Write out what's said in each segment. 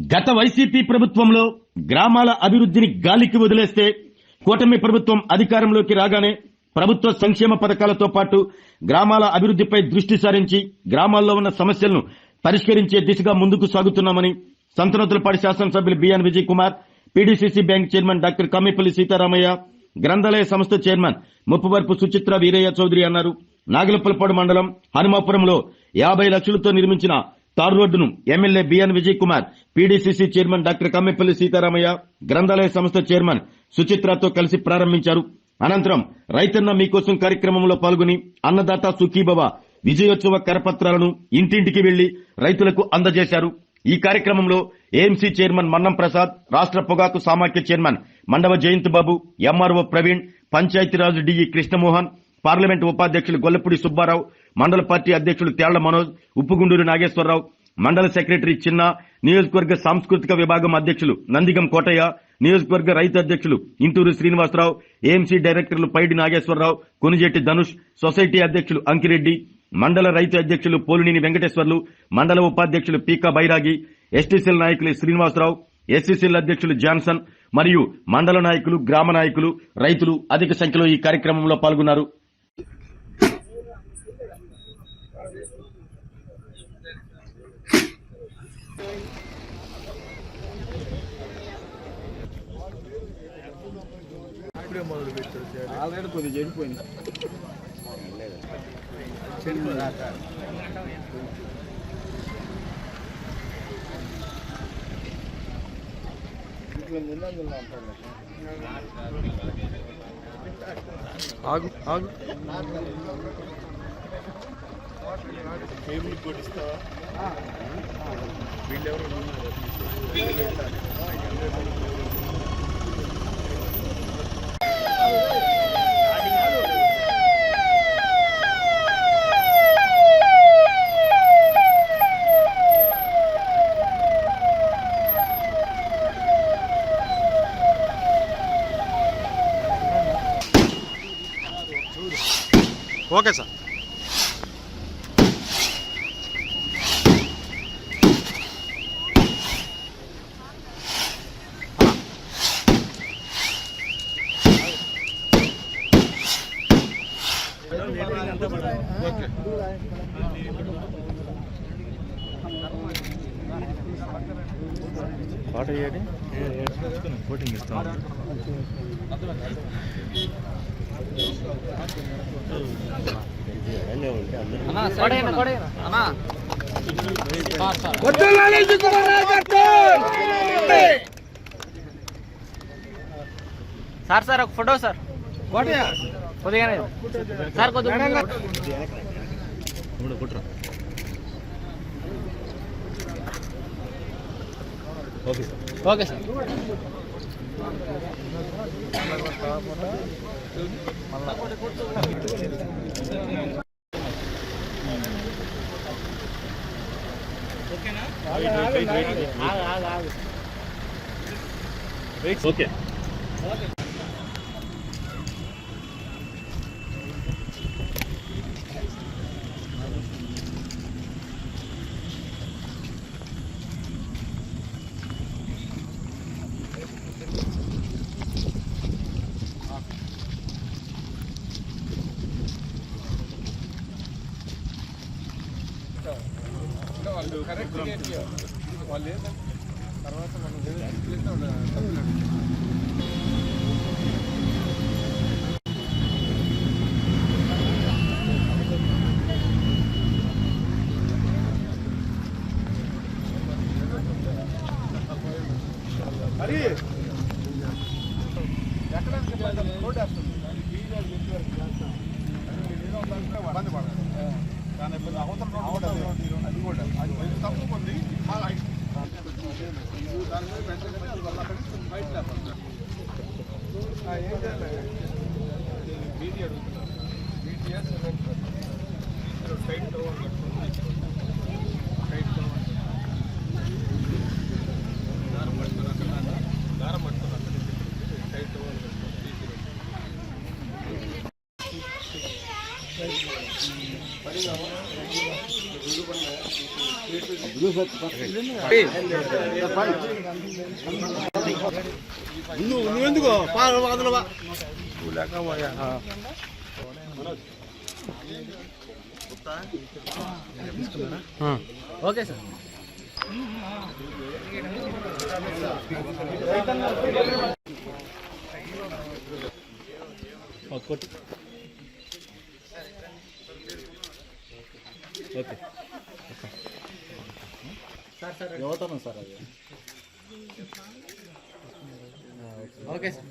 గత వైసీపీ ప్రభుత్వంలో గ్రామాల అభివృద్ధిని గాలికి వదిలేస్తే కూటమి ప్రభుత్వం అధికారంలోకి రాగానే ప్రభుత్వ సంక్షేమ పథకాలతో పాటు గ్రామాల అభివృద్ధిపై దృష్టి సారించి గ్రామాల్లో ఉన్న సమస్యలను పరిష్కరించే దిశగా ముందుకు సాగుతున్నామని సంతనోతులపాటి శాసనసభ్యులు BN Vijay Kumar, PDCC bank chairman doctor Kammepalli Sitaramaiah, గ్రంథాలయ సంస్థ చైర్మన్ ముప్పవరపు సుచిత్ర వీరయ్య చౌదరి అన్నారు. నాగలపల్పాడు మండలం హనుమాపురంలో 50 లక్షలతో నిర్మించిన తారు రోడ్డును MLA BN Vijay Kumar, PDCC chairman doctor Kammepalli Sitaramaiah, గ్రంథాలయ సంస్థ చైర్మన్ సుచిత్రతో కలిసి ప్రారంభించారు. అనంతరం రైతన్న మీకోసం కార్యక్రమంలో పాల్గొని అన్నదాత సుఖీభవ విజయోత్సవ కరపత్రాలను ఇంటింటికి వెళ్లి రైతులకు అందజేశారు. ఈ కార్యక్రమంలో ఏఎంసీ చైర్మన్ మన్నం ప్రసాద్, రాష్ట్ర పొగాకు సామాఖ్య chairman Mandava Jayanth Babu, MRO Praveen, Panchayatiraj DE Krishnamohan, parliament ఉపాధ్యక్షులు గొల్లపూడి సుబ్బారావు, మండల పార్టీ అధ్యక్షులు తేళ్ల మనోజ్, ఉప్పుగుండూరు నాగేశ్వరరావు, మండల సెక్రటరీ చిన్న, నియోజకవర్గ సాంస్కృతిక విభాగం అధ్యక్షులు నందిగం కోటయ్య, నియోజకవర్గ రైతు అధ్యక్షులు ఇంటూరు శ్రీనివాసరావు, ఏఎంసీ డైరెక్టర్లు పైడి నాగేశ్వరరావు, కొనిజేటి ధనుష్, సొసైటీ అధ్యక్షులు అంకిరెడ్డి, మండల రైతు అధ్యక్షులు పోలినేని వెంకటేశ్వర్లు, మండల ఉపాధ్యక్షులు పీకా బైరాగి, ఎస్టీసీఎల్ నాయకులు శ్రీనివాసరావు, ఎస్సీసీఎల్ అధ్యక్షులు జాన్సన్ మరియు మండల నాయకులు, గ్రామ నాయకులు, రైతులు అధిక సంఖ్యలో ఈ కార్యక్రమంలో పాల్గొన్నారు. ఆల్రెడీ కొద్దిగా చెడిపోయింది. ఆగు ఆగు కేబుల్ కొట్టిస్తావా? వీళ్ళెవరు ఓకే సార్. పాట చేయండి, కోటింగ్ ఇస్తాం. సార్ సార్ ఒక ఫోటో సార్, కొద్దిగానే సార్, కొద్దిగా okay sir. Okay sir. Okay. వాళ్ళు కరెక్ట్ వాళ్ళు తర్వాత మనం మరి ఎక్కడ రోడ్ వేస్తుంది ఇబ్బంది పడాలి. దాని అవతల అది కూడా అది తప్పు ఉంది. దాని మీద వెంటనే అది వల్ల బయట లేకపోతే ఏం చేయాలి? బీటీ అడుగుతున్నారు. బీటీఎస్ సైడ్ సైడ్ దారం పడుతున్నారు, అక్కడ దారం పడుతున్నారు, అక్కడ సైడ్ పని నువ్వెందుకో వదలవా ఓకే సార్. ఓకే యువతనం సార్ అది. Okay sir.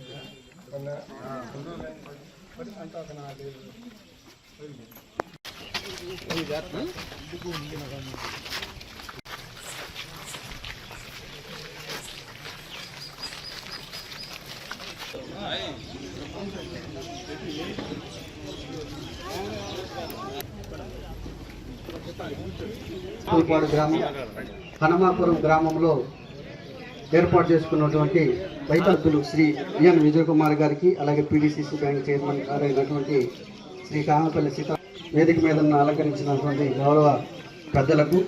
గ్రామం హనుమాపురం గ్రామంలో ఏర్పాటు చేసుకున్నటువంటి రైతు శ్రీ విఎన్ విజయ్ కుమార్ గారికి, అలాగే పీడీసీసీ బ్యాంక్ చైర్మన్ గారు అయినటువంటి శ్రీ కామపల్లి సీత వేదిక మీద అలంకరించినటువంటి గౌరవ పెద్దలకు,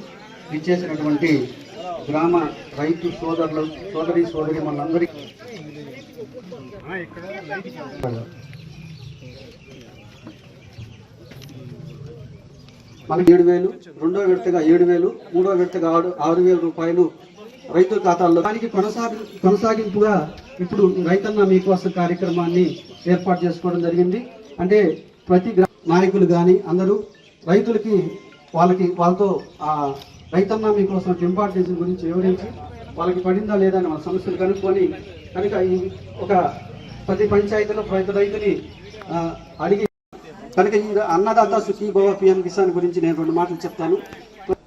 ఇచ్చేసినటువంటి గ్రామ రైతు సోదరులు సోదరి మనందరికీ మనకి 7,000, రెండో విడతగా 7,000, మూడో విడతగా 6,000 రూపాయలు రైతుల ఖాతాల్లో. దానికి కొనసాగింపుగా ఇప్పుడు రైతన్న మీకోసం కార్యక్రమాన్ని ఏర్పాటు చేసుకోవడం జరిగింది. అంటే ప్రతి నాయకులు కానీ అందరూ రైతులకి వాళ్ళతో ఆ రైతన్న మీకోసం ఇంపార్టెన్స్ గురించి వివరించి వాళ్ళకి పడిందా లేదా అని వాళ్ళ సమస్యలు కనుక్కొని కనుక ఈ ఒక ప్రతి పంచాయతీలో ప్రతి రైతుని అడిగి కనుక ఈ అన్నదాత సుఖీభవ పిఎం కిసాన్ గురించి నేను 2 మాటలు చెప్తాను.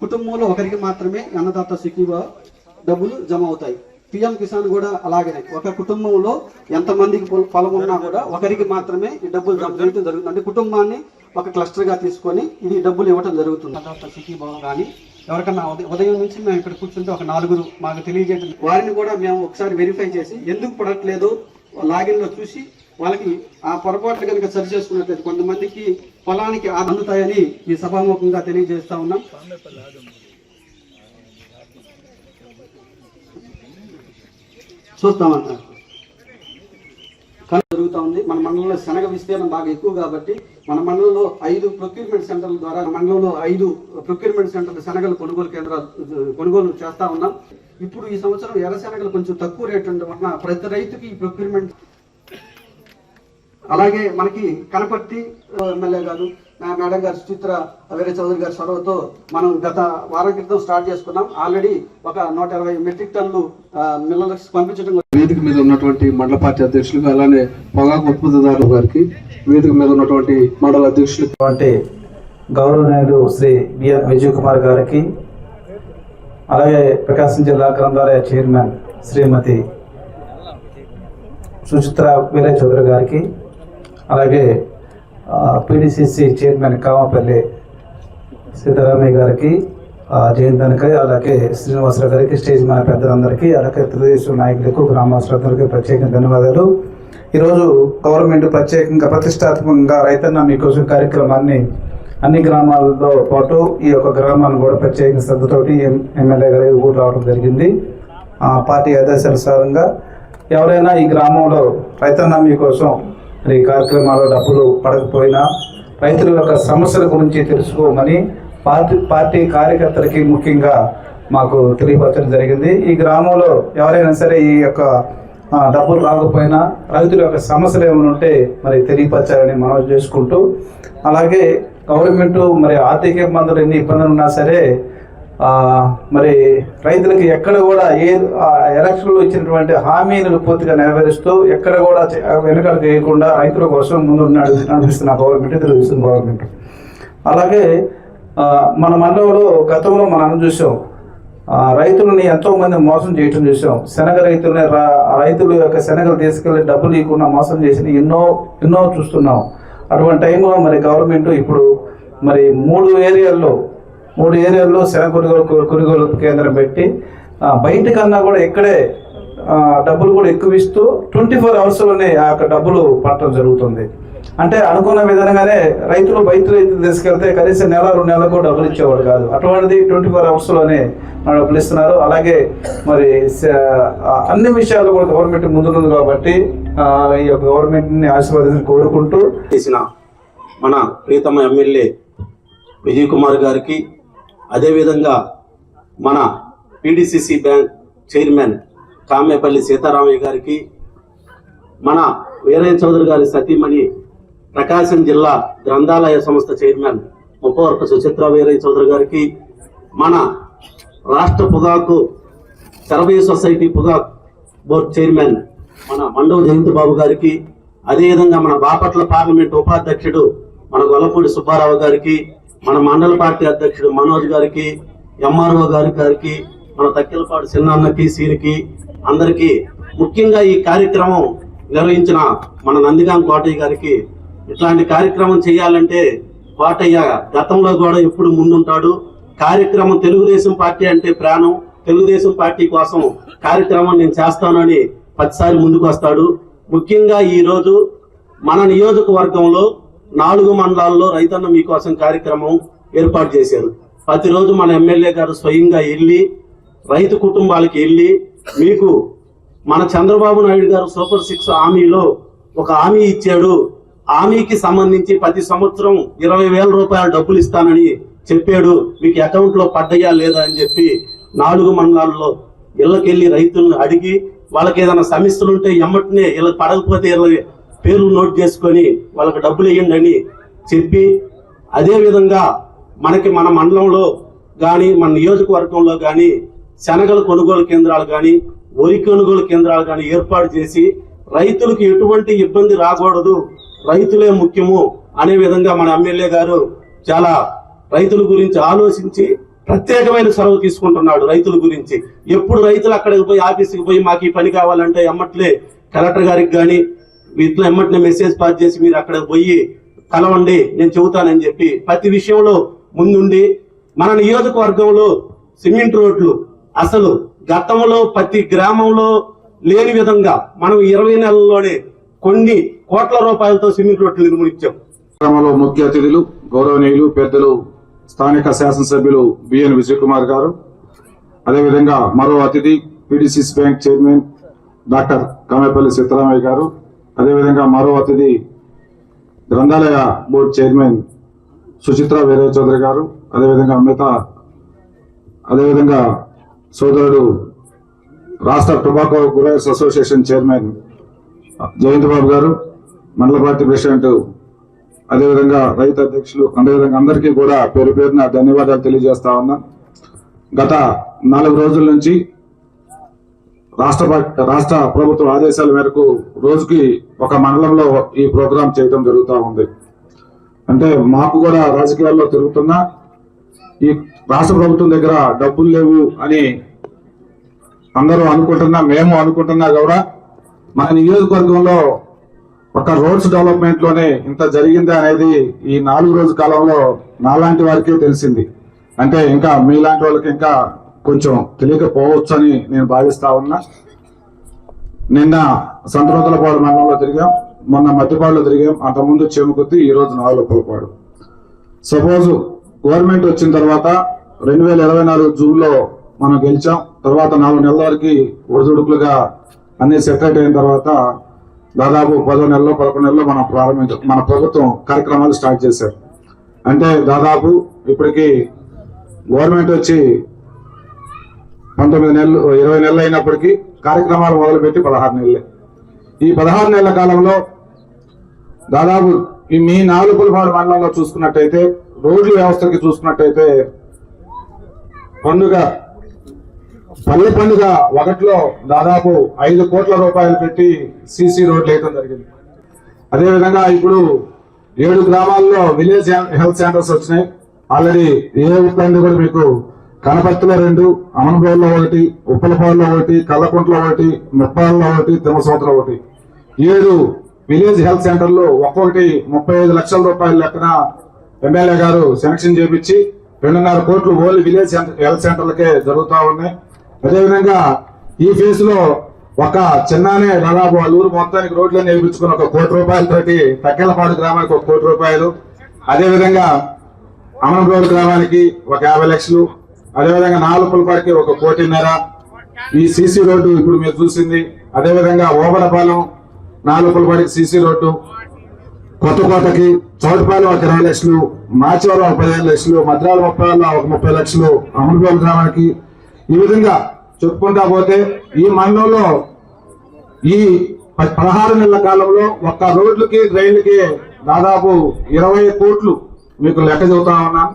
కుటుంబంలో ఒకరికి మాత్రమే అన్నదాత సుఖీభవ డబ్బులు జమ అవుతాయి. పిఎం కిసాన్ కూడా అలాగనే ఒక కుటుంబంలో ఎంతమందికి పొలం ఉన్నా కూడా ఒకరికి మాత్రమే ఈ డబ్బులు జమ చేయడం జరుగుతుంది. అంటే కుటుంబాన్ని ఒక క్లస్టర్గా తీసుకొని ఇది డబ్బులు ఇవ్వడం జరుగుతుంది. అన్నదాత సుఖీభవ కానీ ఎవరికన్నా ఉదయం నుంచి మేము ఇక్కడ కూర్చుంటే ఒక 4 మాకు తెలియజేయడం, వారిని కూడా మేము ఒకసారి వెరిఫై చేసి ఎందుకు పడట్లేదు లాగిన్లో చూసి వాళ్ళకి ఆ పొరపాట్లు కనుక సరి చేసుకున్నట్లయితే కొంతమందికి పొలానికి అందుతాయని ఈ సభాముఖంగా తెలియజేస్తా ఉన్నాం. చూస్తామంట జరుగుతూ ఉంది. మన మండలంలో శనగ విస్తీర్ణం బాగా ఎక్కువ కాబట్టి మన మండలంలో 5 ప్రొక్యూర్మెంట్ సెంటర్ల ద్వారా మండలంలో 5 ప్రొక్యూర్మెంట్ సెంటర్ల శనగలు కొనుగోలు కేంద్రాలు కొనుగోలు చేస్తా ఉన్నాం. ఇప్పుడు ఈ సంవత్సరం ఎర్ర శనగలు కొంచెం తక్కువ రేటు ఉండడం వలన ప్రతి రైతుకి ఈ ప్రొక్యూర్మెంట్. అలాగే మనకి కనపర్తి ఎమ్మెల్యే గారు మేడం గారు సుచిత్ర వీర చౌదరి గారి చొరవతో మనం గత వారం క్రితం స్టార్ట్ చేసుకున్నాం. ఆల్రెడీ ఒక 120 మెట్రిక్ టన్నులు మిల్లర్స్ పంపించడం. వేదిక మీద ఉన్నటువంటి మండల పార్టీ అధ్యక్షులు, అలానే పొగాకు ఉత్పత్తిదారుల గారికి, వేదిక మీద ఉన్నటువంటి మండల అధ్యక్షులు గౌరవనీయులు శ్రీ బిఎన్ విజయ్ కుమార్ గారికి, అలాగే ప్రకాశం జిల్లా గ్రంథాలయ చైర్మన్ శ్రీమతి సుచిత్ర వీర చౌదరి గారికి, అలాగే పీడీసీసీ చైర్మన్ కామపల్లి సీతారామయ్య గారికి, జయంతానికి, అలాగే శ్రీనివాసరావు గారికి, స్టేజ్ మన పెద్దలందరికీ, అలాగే తెలుగుదేశం నాయకులకు, గ్రామస్తులందరికీ ప్రత్యేకంగా ధన్యవాదాలు. ఈరోజు గవర్నమెంట్ ప్రత్యేకంగా ప్రతిష్టాత్మకంగా రైతన్న మీకోసం కార్యక్రమాన్ని అన్ని గ్రామాలతో పాటు ఈ యొక్క గ్రామాన్ని కూడా ప్రత్యేక శ్రద్ధతోటి ఎమ్మెల్యే గారి ఊరు రావడం జరిగింది. పార్టీ ఆదేశానుసారంగా ఎవరైనా ఈ గ్రామంలో రైతన్న మీకోసం ఈ కార్యక్రమాల్లో డబ్బులు పడకపోయినా రైతుల యొక్క సమస్యల గురించి తెలుసుకోమని పార్టీ కార్యకర్తలకి ముఖ్యంగా మాకు తెలియపరచడం జరిగింది. ఈ గ్రామంలో ఎవరైనా సరే ఈ యొక్క డబ్బులు రాకపోయినా రైతుల యొక్క సమస్యలు ఏమైనా ఉంటే మరి తెలియపరచాలని మనం చేసుకుంటూ, అలాగే గవర్నమెంట్ మరి ఆర్థిక ఇబ్బందులు ఎన్ని ఇబ్బందులు ఉన్నా సరే మరి రైతులకి ఎక్కడ కూడా ఎలక్షన్లో ఇచ్చినటువంటి హామీలను పూర్తిగా నెరవేరుస్తూ ఎక్కడ కూడా వెనుకడుగు వేయకుండా రైతుల కోసం ముందు నడిపిస్తున్న గవర్నమెంట్, తెలుగుదేశం గవర్నమెంట్. అలాగే మన మండలంలో గతంలో మనం చూసాం, రైతులని ఎంతో మంది మోసం చేయటం చూసాం. శనగ రైతుల యొక్క శనగలు తీసుకెళ్లి డబ్బులు ఇవ్వకుండా మోసం చేసి ఎన్నో చూస్తున్నాం. అటువంటి టైంలో మరి గవర్నమెంట్ ఇప్పుడు మరి 3 ఏరియాల్లో శనగ కొనుగోలు కేంద్రం పెట్టి బయట కన్నా కూడా ఇక్కడే డబ్బులు కూడా ఎక్కువ ఇస్తూ 24 అవర్స్లోనే ఆ డబ్బులు పట్టడం జరుగుతుంది. అంటే అనుకున్న విధంగానే రైతులు తీసుకెళ్తే కనీసం నెల 2 నెలలకు కూడా డబ్బులు ఇచ్చేవాడు కాదు. అటువంటిది 24 అవర్స్లోనే మన డబ్బులు ఇస్తున్నారు. అలాగే మరి అన్ని విషయాలు కూడా గవర్నమెంట్ ముందుంది కాబట్టి ఈ యొక్క గవర్నమెంట్ని ఆశీర్వాదాన్ని కోరుకుంటూ చేసిన మన ప్రీతమ ఎమ్మెల్యే విజయ్ కుమార్ గారికి, అదేవిధంగా మన PDCC bank chairman Kamepalli Sitaramaiah గారికి, మన వీరయ్య చౌదరి గారి సతీమణి ప్రకాశం జిల్లా గ్రంథాలయ సంస్థ చైర్మన్ ముప్పవరపు సుచిత్ర వీరయ్య చౌదరి గారికి, మన రాష్ట్ర పొగాకు సర్వే సొసైటీ పొగాకు బోర్డు చైర్మన్ మన మండవ జయంతి బాబు గారికి, అదేవిధంగా మన బాపట్ల పార్లమెంట్ ఉపాధ్యక్షుడు మన గొల్లపూడి సుబ్బారావు గారికి, మన మండల పార్టీ అధ్యక్షుడు మనోజ్ గారికి, ఎంఆర్ఓ గారికి, మన తక్కిలపాడు చిన్నన్నకి, సీరికి, అందరికీ, ముఖ్యంగా ఈ కార్యక్రమం నిర్వహించిన మన నందిగాం కోటయ్య గారికి, ఇట్లాంటి కార్యక్రమం చేయాలంటే కోటయ్య గతంలో కూడా ఎప్పుడు ముందుంటాడు. కార్యక్రమం తెలుగుదేశం పార్టీ అంటే ప్రాణం, తెలుగుదేశం పార్టీ కోసం కార్యక్రమం నేను చేస్తానని ప్రతిసారి ముందుకు వస్తాడు. ముఖ్యంగా ఈ రోజు మన నియోజకవర్గంలో 4 మండలాల్లో రైతన్న మీకోసం కార్యక్రమం ఏర్పాటు చేశారు. ప్రతిరోజు మన ఎమ్మెల్యే గారు స్వయంగా వెళ్ళి రైతు కుటుంబాలకి వెళ్ళి, మీకు మన చంద్రబాబు నాయుడు గారు సూపర్ 6 హామీలో ఒక హామీ ఇచ్చాడు, హామీకి సంబంధించి ప్రతి సంవత్సరం 20,000 రూపాయల డబ్బులు ఇస్తానని చెప్పాడు, మీకు అకౌంట్ లో పడ్డాయా లేదా అని చెప్పి 4 మండలాల్లో ఇళ్ళకెళ్ళి రైతులను అడిగి, వాళ్ళకి ఏదైనా సమస్యలు ఉంటే ఎమ్మటనే వీళ్ళకి పడకపోతే వీళ్ళ పేర్లు నోట్ చేసుకొని వాళ్ళకి డబ్బులు ఇవ్వండి అని చెప్పి, అదే విధంగా మనకి మన మండలంలో కానీ మన నియోజకవర్గంలో కానీ శనగల కొనుగోలు కేంద్రాలు కానీ వరి కొనుగోలు కేంద్రాలు కానీ ఏర్పాటు చేసి రైతులకు ఎటువంటి ఇబ్బంది రాకూడదు, రైతులే ముఖ్యము అనే విధంగా మన ఎమ్మెల్యే గారు చాలా రైతుల గురించి ఆలోచించి ప్రత్యేకమైన చొరవ తీసుకుంటున్నాడు. రైతుల గురించి ఎప్పుడు రైతులు అక్కడికి పోయి ఆఫీస్కి పోయి మాకు ఈ పని కావాలంటే ఎమ్మట్లే కలెక్టర్ గారికి కానీ ఇట్లా ఎమ్మటనే మెసేజ్ పాస్ చేసి మీరు అక్కడికి పోయి కలవండి నేను చెబుతానని చెప్పి ప్రతి విషయంలో ముందుండి, మన నియోజకవర్గంలో సిమెంట్ రోడ్లు అసలు గతంలో ప్రతి గ్రామంలో లేని విధంగా మనం 20 నెలల్లోనే కొన్ని కోట్ల రూపాయలతో సిమెంట్ రోడ్లు నిర్మించాం. కార్యక్రమంలో ముఖ్య అతిథులు గౌరవనీయులు పెద్దలు స్థానిక శాసనసభ్యులు బిఎన్ విజయ్ కుమార్ గారు, అదేవిధంగా మరో అతిథి PDCC bank chairman doctor Kamepalli Sitaramaiah గారు, అదేవిధంగా మరో అతిథి గ్రంథాలయ బోర్డు చైర్మన్ సుచిత్ర వీరయ్య చౌదరి గారు, అదేవిధంగా సోదరుడు రాష్ట్ర tobacco growers association chairman Jayanthi Babu గారు, మండల పార్టీ ప్రెసిడెంట్, అదేవిధంగా రైతు అధ్యక్షులు, అదేవిధంగా అందరికీ కూడా పేరు పేరున ధన్యవాదాలు తెలియజేస్తా ఉన్నా. గత 4 రోజుల నుంచి రాష్ట్ర ప్రభుత్వ ఆదేశాల మేరకు రోజుకి ఒక మండలంలో ఈ ప్రోగ్రాం చేయడం జరుగుతూ ఉంది. అంటే మాకు కూడా రాజకీయాల్లో తిరుగుతున్నా ఈ రాష్ట్ర ప్రభుత్వం దగ్గర డబ్బులు లేవు అని అందరూ అనుకుంటున్నా, మేము అనుకుంటున్నా కూడా మన నియోజకవర్గంలో ఒక రోడ్స్ డెవలప్మెంట్ లోనే ఇంత జరిగిందా అనేది ఈ 4 రోజుల కాలంలో నాలాంటి వారికే తెలిసింది. అంటే ఇంకా మీలాంటి వాళ్ళకి ఇంకా కొంచెం తెలియకపోవచ్చు అని నేను భావిస్తా ఉన్నా. నిన్న సంతరోతులపాడు మండలంలో తిరిగాం, మొన్న మధ్యపాడులో తిరిగాం, అంతకుముందు చేమకుర్తి, ఈ రోజు నాగులపల్లిపాడు. సపోజ్ గవర్నమెంట్ వచ్చిన తర్వాత 2024 జూన్లో మనం గెలిచాం. తర్వాత 4 నెలల వరకు ఒడిదుడుకులుగా అన్ని సెటరేట్ అయిన తర్వాత దాదాపు 10 నెలల్లో 11 నెలల్లో మన ప్రభుత్వం కార్యక్రమాలు స్టార్ట్ చేశారు. అంటే దాదాపు ఇప్పటికీ గవర్నమెంట్ వచ్చి 19 నెలలు 20 నెలలు అయినప్పటికీ కార్యక్రమాలు మొదలుపెట్టి 16 నెలలే. ఈ 16 నెలల కాలంలో దాదాపు మీ నాగులపల్లిపాడు మండలంలో చూసుకున్నట్టయితే, రోడ్ల వ్యవస్థకి చూసుకున్నట్టయితే పల్లె పండుగ 1లో దాదాపు 5 కోట్ల రూపాయలు పెట్టి సీసీ రోడ్లు వేయడం జరిగింది. అదేవిధంగా ఇప్పుడు 7 గ్రామాల్లో విలేజ్ హెల్త్ సెంటర్స్ వచ్చినాయి. ఆల్రెడీ ఏ ఊళ్ళో కూడా మీకు కనపర్తిలో 2, అమనబోల్లో 1, ఉప్పలపాడులో 1, కల్లకుంటలో 1, ముప్పాల్లో 1, తిమ్మసముద్రంలో 1, 7 విలేజ్ హెల్త్ సెంటర్లు ఒక్కొక్కటి 35 లక్షల రూపాయల లెక్కన ఎమ్మెల్యే గారు శాంక్షన్ చేపించి 2.5 కోట్లు ఓన్లీ విలేజ్ హెల్త్ సెంటర్లకే జరుగుతూ ఉన్నాయి. అదేవిధంగా ఈ ఫేజ్ లో ఒక చిన్ననే దాదాపు వాళ్ళ ఊరు మొత్తానికి రోడ్లన్నీ వేయించుకుని 1 కోటి రూపాయలతోటి తక్కెలపాడు గ్రామానికి 1 కోటి రూపాయలు, అదేవిధంగా అమనగోడు గ్రామానికి 50 లక్షలు, అదేవిధంగా నాలుపులపాడికి 1 కోటిన్నర. ఈ సీసీ రోడ్డు ఇప్పుడు మీరు చూసింది. అదేవిధంగా ఓబరపాలెం నాలుపులపాడికి సీసీ రోడ్డు, కొత్తకోటకి చౌటపాలెం 20 లక్షలు, మాచివరం 15 లక్షలు, మద్రాల 30 లక్షలు, అమనగోడు గ్రామానికి. ఈ విధంగా చెప్పుకుంటా పోతే ఈ మండలంలో ఈ 16 నెలల కాలంలో ఒక్క రోడ్లకి డ్రైన్లకి దాదాపు 20 కోట్లు మీకు లెక్క చెబుతా ఉన్నాను.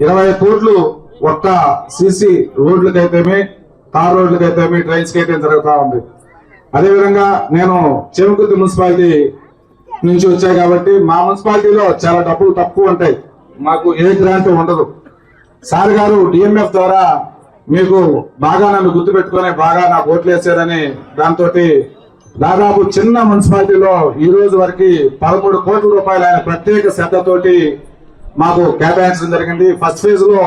20 కోట్లు ఒక్క సీసీ రోడ్లకైతేమే, తార్ రోడ్లకైతేమే, డ్రైన్స్ కి అయితే జరుగుతూ ఉంది. అదేవిధంగా నేను చేమకుర్తి మున్సిపాలిటీ నుంచి వచ్చాయి కాబట్టి మా మున్సిపాలిటీలో చాలా డబ్బులు తక్కువ ఉంటాయి, మాకు ఏ గ్రాంట్ ఉండదు. సార్ గారు డిఎంఎఫ్ ద్వారా మీకు బాగా నన్ను గుర్తుపెట్టుకుని బాగా నాకు ఓట్లు వేసారని దాంతో దాదాపు చిన్న మున్సిపాలిటీలో ఈ రోజు వరకు 13 కోట్ల రూపాయలు ఆయన ప్రత్యేక శ్రద్ధతోటి మాకు కేటాయించడం జరిగింది. ఫస్ట్ ఫేజ్ లో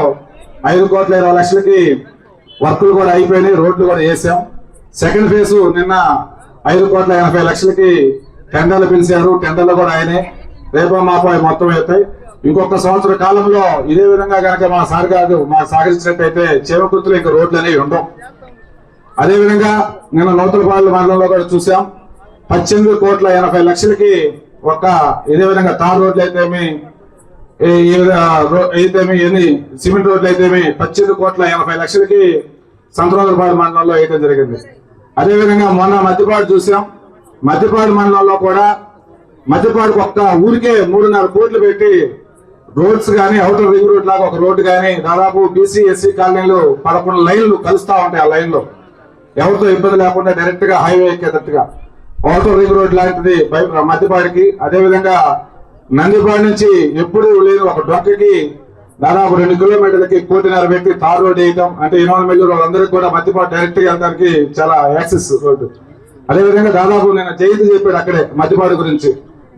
5 కోట్ల 20 లక్షలకి వర్కులు కూడా అయిపోయినాయి, రోడ్లు కూడా వేసాం. సెకండ్ ఫేజ్ నిన్న 5 కోట్ల 80 లక్షలకి టెండర్లు పిలిచారు, టెండర్లు కూడా అయినాయి. రేపో మాపో మొత్తం అవుతాయి. ఇంకొక సంవత్సర కాలంలో ఇదే విధంగా కనుక మా సార్ గారు మాకు సహకరించినట్టయితే చేమకుర్తిలో ఇంకా రోడ్లు అనేవి ఉండవు. అదేవిధంగా నిన్న నూతలపాడు మండలంలో కూడా చూసాం, 18 కోట్ల 80 లక్షలకి ఇదే విధంగా తార్ రోడ్లు అయితేమి ఎన్ని సిమెంట్ రోడ్లు అయితేమి 18 కోట్ల 80 లక్షలకి సంతనూతలపాడు మండలంలో వేయడం జరిగింది. అదేవిధంగా మొన్న మధ్యపాడు చూసాం, మధ్యపాడు మండలంలో కూడా మధ్యపాడుకు ఒక్క ఊరికే 3.5 కోట్లు పెట్టి రోడ్స్ కానీ అవుటర్ రింగ్ రోడ్ లాగా ఒక రోడ్డు కానీ దాదాపు బీసీ ఎస్సీ కాలనీలు 11 లైన్లు కలుస్తా ఉంటాయి. ఆ లైన్ లో ఎవరితో ఇబ్బంది లేకుండా డైరెక్ట్ గా హైవే ఎక్కేటట్టుగా అవుటర్ రింగ్ రోడ్ లాంటిది మధ్యపాడికి. అదేవిధంగా నందిపాడు నుంచి ఎప్పుడు లేని ఒక డొక్కకి దాదాపు 2 కిలోమీటర్లకి 1.5 కోటి పెట్టి తార్ రోడ్ వేయటం అంటే ఇన్వాల్వ్మెంట్ వాళ్ళందరికీ కూడా మధ్యపాడు డైరెక్ట్ గా వెళ్ళడానికి చాలా యాక్సెస్ రోడ్డు. అదేవిధంగా దాదాపు నేను జయంతి చెప్పాడు అక్కడే మధ్యపాడు గురించి,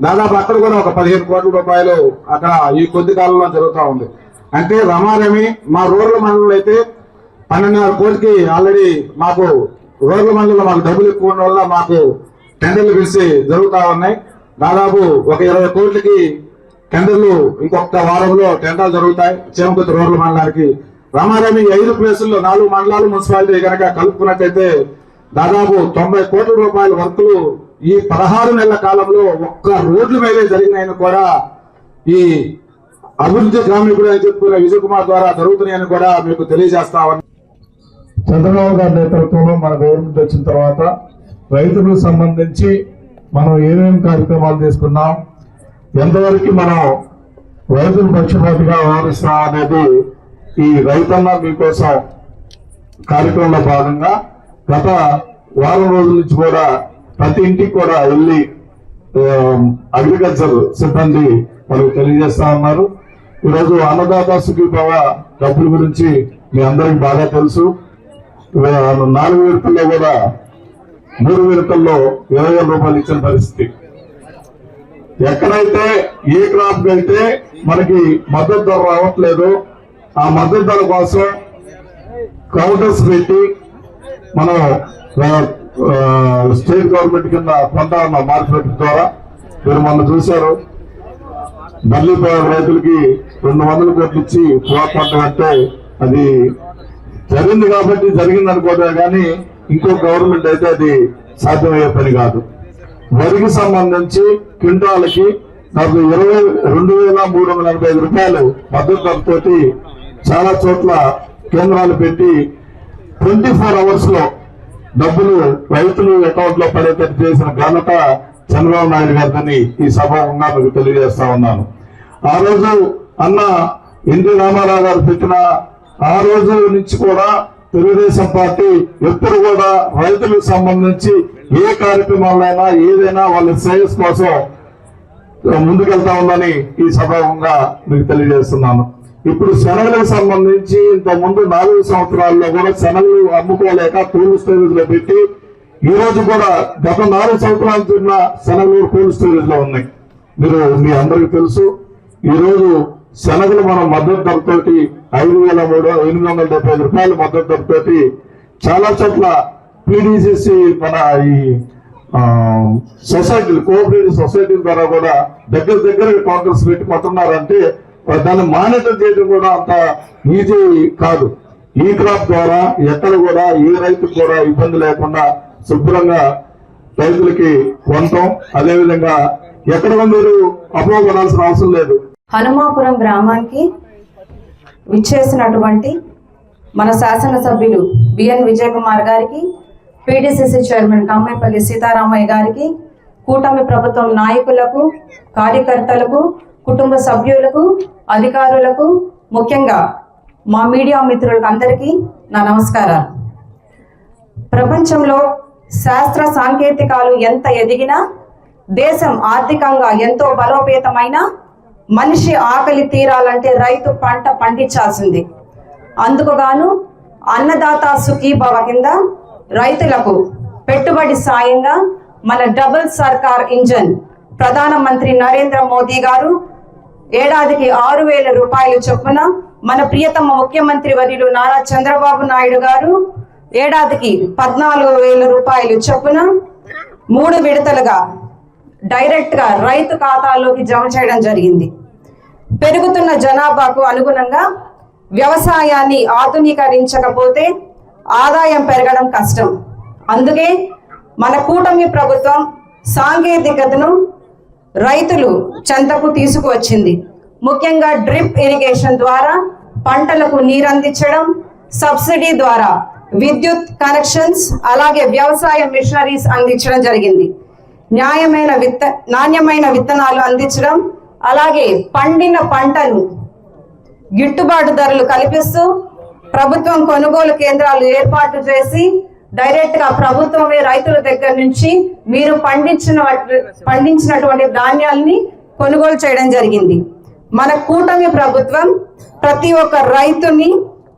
దాదాపు అక్కడ కూడా 15 కోట్ల రూపాయలు అక్కడ ఈ కొద్ది కాలంలో జరుగుతూ ఉంది. అంటే రమారమి మా రూరల్ మండలంలో అయితే 12.5 కోట్లకి ఆల్రెడీ మాకు రూరల్ మండలంలో మాకు డబ్బులు ఎక్కువ ఉన్న వల్ల మాకు టెండర్లు పిలిచి జరుగుతూ ఉన్నాయి. దాదాపు 20 కోట్లకి టెండర్లు ఇంకొక వారంలో టెండర్లు జరుగుతాయి చేమకుర్తి రూరల్ మండలానికి. రమారమి 5 ప్లేసుల్లో 4 మండలాలు మున్సిపాలిటీ కనుక కలుపుకున్నట్టయితే దాదాపు 90 కోట్ల రూపాయల వర్కులు ఈ 16 నెలల కాలంలో ఒక్క రోడ్ల మీదే జరిగినాయని కూడా ఈ అభివృద్ధి గ్రామీణుడు అని చెప్పుకునే విజయ్ కుమార్ ద్వారా జరుగుతున్నాయని కూడా మీకు తెలియజేస్తా ఉన్నాను. చంద్రబాబు గారి నేతృత్వంలో మన గవర్నమెంట్ వచ్చిన తర్వాత రైతులకు సంబంధించి మనం ఏమేమి కార్యక్రమాలు తీసుకున్నాం, ఎంతవరకు మనం రైతుల పక్షపాతిగా వ్యవహరిస్తున్నాం అనేది ఈ రైతన్న మీకోసం కార్యక్రమంలో భాగంగా గత వారం రోజుల నుంచి కూడా ప్రతి ఇంటికి కూడా వెళ్ళి అగ్రికల్చర్ సిబ్బంది వాళ్ళకి తెలియజేస్తా ఉన్నారు. ఈరోజు అన్నదాత సుఖీభవ డబ్బుల గురించి మీ అందరికి బాగా తెలుసు. 4 విడతల్లో కూడా 3 విడతల్లో 20,000 రూపాయలు ఇచ్చిన పరిస్థితి. ఎక్కడైతే ఏ క్రాప్ వెళ్తే మనకి మద్దతు ధర రావట్లేదు, ఆ మద్దతు ధర కోసం కౌంటర్స్ పెట్టి మనం స్టేట్ గవర్నమెంట్ కింద కొంటా ఉన్నాం మార్కెట్ ద్వారా. మీరు మొన్న చూశారు, బల్లిపాడు రైతులకి 200 కోట్లు ఇచ్చి క్రాప్ పంట అంటే అది జరిగింది కాబట్టి జరిగింది అనుకోవటమే కానీ ఇంకో గవర్నమెంట్ అయితే అది సాధ్యమయ్యే పని కాదు. వరికి సంబంధించి క్వింటాలకి నాకు 22,385 రూపాయలు మద్దతు ధరతోటి చాలా చోట్ల కేంద్రాలు పెట్టి 24 అవర్స్ లో డబ్బులు రైతులు అకౌంట్ లో పడేటట్టు చేసిన ఘనత చంద్రబాబు నాయుడు గారిని ఈ సభంగా మీకు తెలియజేస్తా ఉన్నాను. ఆ రోజు అన్న ఎన్టీ రామారావు గారు పెట్టిన ఆ రోజు నుంచి కూడా తెలుగుదేశం పార్టీ ఎప్పుడు కూడా రైతులకు సంబంధించి ఏ కార్యక్రమాలైనా ఏదైనా వాళ్ళ శ్రేయస్ కోసం ముందుకెళ్తా ఉందని ఈ సభంగా మీకు తెలియజేస్తున్నాను. ఇప్పుడు శనగలకు సంబంధించి ఇంత ముందు 4 సంవత్సరాల్లో కూడా శనగలు అమ్ముకోలేక కోల్డ్ స్టోరేజ్ లో పెట్టి ఈ రోజు కూడా గత 4 సంవత్సరాల చిన్న శనగలు కోల్డ్ స్టోరేజ్ లో ఉన్నాయి. మీ అందరికీ తెలుసు. ఈ రోజు శనగలు మనం మద్దతు ధరతోటి 5,875 రూపాయలు మద్దతు ధరతోటి చాలా చోట్ల పీడీసీసీ మన ఈ సొసైటీలు కోఆపరేటివ్ సొసైటీల ద్వారా కూడా దగ్గర కౌంటర్స్ పెట్టుకుంటున్నారంటే దాన్ని మానిటర్ చేయడం కూడా అంత ఈజీ కాదు. ఈ క్రాప్ ద్వారా ఎక్కడ కూడా ఏ రైతుకు కూడా ఇబ్బంది లేకుండా శుభ్రంగా రైతులకి పొందడం, అదేవిధంగా ఎక్కడ మీరు అపోహపడాల్సిన అవసరం లేదు. హనుమాపురం గ్రామానికి విచ్చేసినటువంటి మన శాసనసభ్యులు బిఎన్ విజయ్ కుమార్ గారికి, పీడీసీసీ చైర్మన్ కామేపల్లి సీతారామయ్య గారికి, కూటమి ప్రభుత్వం నాయకులకు, కార్యకర్తలకు, కుటుంబ సభ్యులకు, అధికారులకు, ముఖ్యంగా మా మీడియా మిత్రులకు అందరికీ నా నమస్కారాలు. ప్రపంచంలో శాస్త్ర సాంకేతికాలు ఎంత ఎదిగినా, దేశం ఆర్థికంగా ఎంతో బలోపేతమైన, మనిషి ఆకలి తీరాలంటే రైతు పంట పండించాల్సింది. అందుకు గాను అన్నదాత సుఖీభవ కింద రైతులకు పెట్టుబడి సాయంగా మన డబుల్ సర్కార్ ఇంజన్ ప్రధానమంత్రి నరేంద్ర మోదీ గారు ఏడాదికి 6,000 రూపాయలు చొప్పున, మన ప్రియతమ ముఖ్యమంత్రి వర్యులు నారా చంద్రబాబు నాయుడు గారు ఏడాదికి 14,000 రూపాయలు చొప్పున 3 విడతలుగా డైరెక్ట్ గా రైతు ఖాతాల్లోకి జమ చేయడం జరిగింది. పెరుగుతున్న జనాభాకు అనుగుణంగా వ్యవసాయాన్ని ఆధునీకరించకపోతే ఆదాయం పెరగడం కష్టం. అందుకే మన కూటమి ప్రభుత్వం సాంకేతికతను రైతులు చెంతకు తీసుకువచ్చింది. ముఖ్యంగా డ్రిప్ ఇరిగేషన్ ద్వారా పంటలకు నీరందించడం, సబ్సిడీ ద్వారా విద్యుత్ కనెక్షన్స్, అలాగే వ్యవసాయ మిషనరీస్ అందించడం జరిగింది. నాణ్యమైన విత్తనాలు అందించడం, అలాగే పండిన పంటను గిట్టుబాటు ధరలు కల్పిస్తూ ప్రభుత్వం కొనుగోలు కేంద్రాలు ఏర్పాటు చేసి డైరెక్ట్ గా ప్రభుత్వమే రైతుల దగ్గర నుంచి మీరు పండించినటువంటి ధాన్యాల్ని కొనుగోలు చేయడం జరిగింది. మన కూటమి ప్రభుత్వం ప్రతి ఒక్క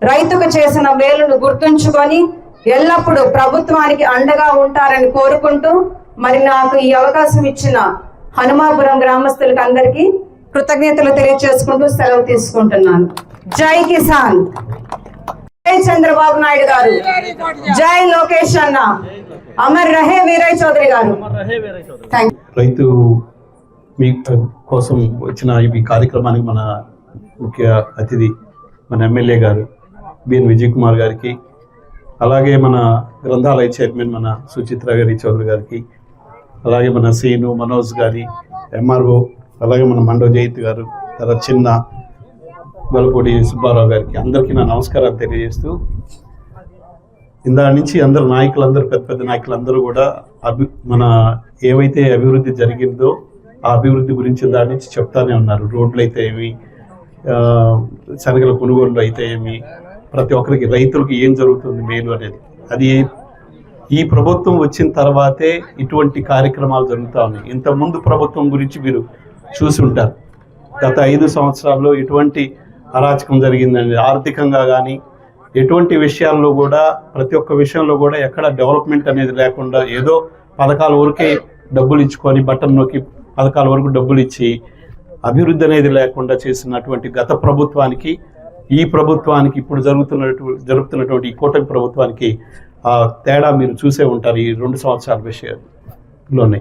రైతుకు చేసిన మేలును గుర్తుంచుకొని ఎల్లప్పుడూ ప్రభుత్వానికి అండగా ఉంటారని కోరుకుంటూ, మరి నాకు ఈ అవకాశం ఇచ్చిన హనుమాపురం గ్రామస్తులకు అందరికీ కృతజ్ఞతలు తెలియజేసుకుంటూ సెలవు తీసుకుంటున్నాను. జై కిసాన్, జై చంద్రబాబు నాయుడు గారు, జై లోకేష్ అన్న, అమర్ రహే వీరయ్య చౌదరి గారు. రైతు మీ కోసం వచ్చిన ఈ కార్యక్రమానికి మన ముఖ్య అతిథి మన ఎమ్మెల్యే గారు బిఎన్ విజయ్ కుమార్ గారికి, అలాగే మన గ్రంథాలయ చైర్మన్ మన సుచిత్ర గారి చౌదరి గారికి, అలాగే మన సీను మనోజ్ గారి, ఎంఆర్ఓ, అలాగే మన మండో జయంత్ గారు, తర్వాత చిన్న గొలపూడి సుబ్బారావు గారికి అందరికీ నా నమస్కారాలు తెలియజేస్తూ, ఇందా నుంచి అందరు నాయకులందరూ పెద్ద నాయకులందరూ కూడా మన ఏవైతే అభివృద్ధి జరిగిందో ఆ అభివృద్ధి గురించి దాని నుంచి చెప్తానే ఉన్నారు. రోడ్లు అయితే ఏమి, శనగల కొనుగోళ్ళు అయితే ఏమి, ప్రతి ఒక్కరికి రైతులకు ఏం జరుగుతుంది మేలు అనేది. అది ఈ ప్రభుత్వం వచ్చిన తర్వాతే ఇటువంటి కార్యక్రమాలు జరుగుతూ ఉన్నాయి. ఇంతకుముందు ప్రభుత్వం గురించి మీరు చూసి ఉంటారు. గత 5 సంవత్సరాల్లో ఎటువంటి అరాచకం జరిగిందండి. ఆర్థికంగా కానీ ఎటువంటి విషయాల్లో కూడా, ప్రతి ఒక్క విషయంలో కూడా ఎక్కడ డెవలప్మెంట్ అనేది లేకుండా ఏదో పథకాల వరకే డబ్బులు ఇచ్చుకొని బటన్ నొక్కి పథకాల వరకు డబ్బులు ఇచ్చి అభివృద్ధి అనేది లేకుండా చేసినటువంటి గత ప్రభుత్వానికి ఈ ప్రభుత్వానికి ఇప్పుడు జరుగుతున్నటువంటి ఈ కూటమి ప్రభుత్వానికి ఆ తేడా మీరు చూసే ఉంటారు ఈ 2 సంవత్సరాల విషయంలోనే.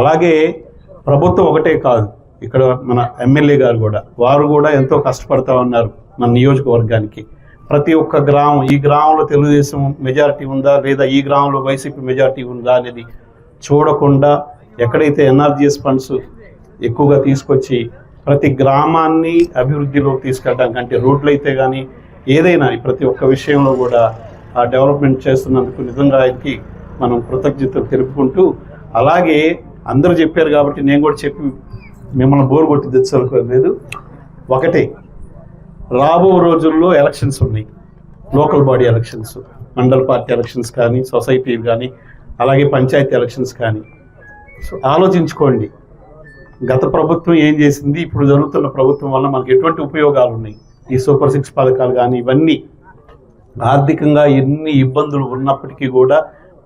అలాగే ప్రభుత్వం ఒకటే కాదు, ఇక్కడ మన ఎమ్మెల్యే గారు కూడా వారు కూడా ఎంతో కష్టపడతా ఉన్నారు మన నియోజకవర్గానికి. ప్రతి ఒక్క గ్రామం, ఈ గ్రామంలో తెలుగుదేశం మెజారిటీ ఉందా లేదా ఈ గ్రామంలో వైసీపీ మెజారిటీ ఉందా అనేది చూడకుండా ఎక్కడైతే ఎన్ఆర్జీఎస్ ఫండ్స్ ఎక్కువగా తీసుకొచ్చి ప్రతి గ్రామాన్ని అభివృద్ధిలోకి తీసుకెళ్ళడానికి, అంటే రోడ్లు అయితే కానీ ఏదైనా ప్రతి ఒక్క విషయంలో కూడా ఆ డెవలప్మెంట్ చేస్తున్నందుకు నిజంగా ఆయనకి మనం కృతజ్ఞతలు తెలుపుకుంటూ, అలాగే అందరూ చెప్పారు కాబట్టి నేను కూడా చెప్పి మిమ్మల్ని బోరు కొట్టి తెచ్చుకోలేదు. ఒకటే, రాబో రోజుల్లో ఎలక్షన్స్ ఉన్నాయి, లోకల్ బాడీ ఎలక్షన్స్, మండల పార్టీ ఎలక్షన్స్ కానీ, సొసైటీలు కానీ, అలాగే పంచాయతీ ఎలక్షన్స్ కానీ. సో ఆలోచించుకోండి, గత ప్రభుత్వం ఏం చేసింది, ఇప్పుడు జరుగుతున్న ప్రభుత్వం వల్ల మనకు ఎటువంటి ఉపయోగాలు ఉన్నాయి. ఈ సూపర్ 6 పథకాలు కానీ ఇవన్నీ ఆర్థికంగా ఎన్ని ఇబ్బందులు ఉన్నప్పటికీ కూడా